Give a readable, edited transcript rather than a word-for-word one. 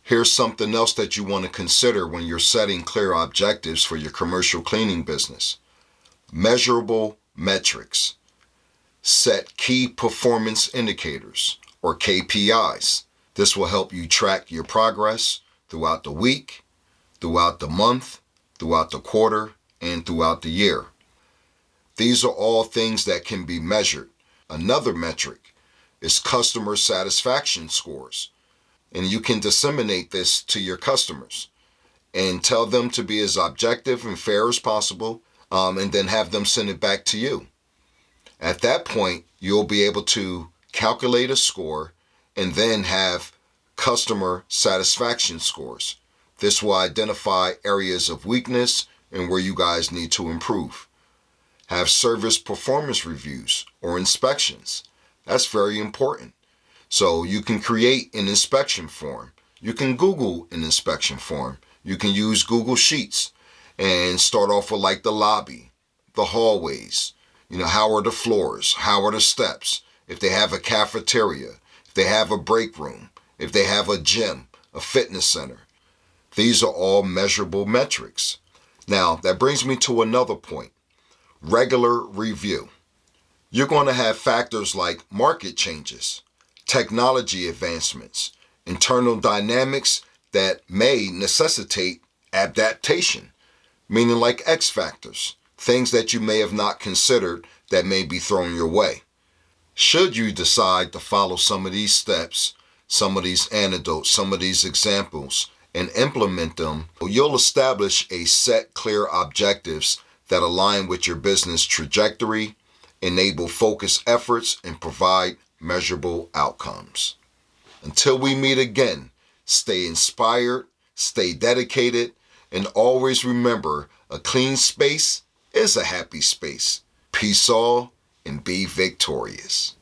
Here's something else that you want to consider when you're setting clear objectives for your commercial cleaning business. Measurable metrics. Set key performance indicators, or KPIs. This will help you track your progress throughout the week, throughout the month, throughout the quarter, and throughout the year. These are all things that can be measured. Another metric is customer satisfaction scores. And you can disseminate this to your customers and tell them to be as objective and fair as possible, and then have them send it back to you. At that point, you'll be able to calculate a score and then have customer satisfaction scores. This will identify areas of weakness and where you guys need to improve. Have service performance reviews or inspections. That's very important. So you can create an inspection form. You can Google an inspection form. You can use Google Sheets and start off with like the lobby, the hallways, how are the floors? How are the steps? If they have a cafeteria, if they have a break room, if they have a gym, a fitness center. These are all measurable metrics. Now, that brings me to another point. Regular review. You're going to have factors like market changes, technology advancements, internal dynamics that may necessitate adaptation, meaning like X factors, things that you may have not considered that may be thrown your way. Should you decide to follow some of these steps, some of these anecdotes, some of these examples, and implement them, you'll establish a set clear objectives that align with your business trajectory, enable focused efforts, and provide measurable outcomes. Until we meet again, stay inspired, stay dedicated, and always remember, a clean space is a happy space. Peace all and be victorious.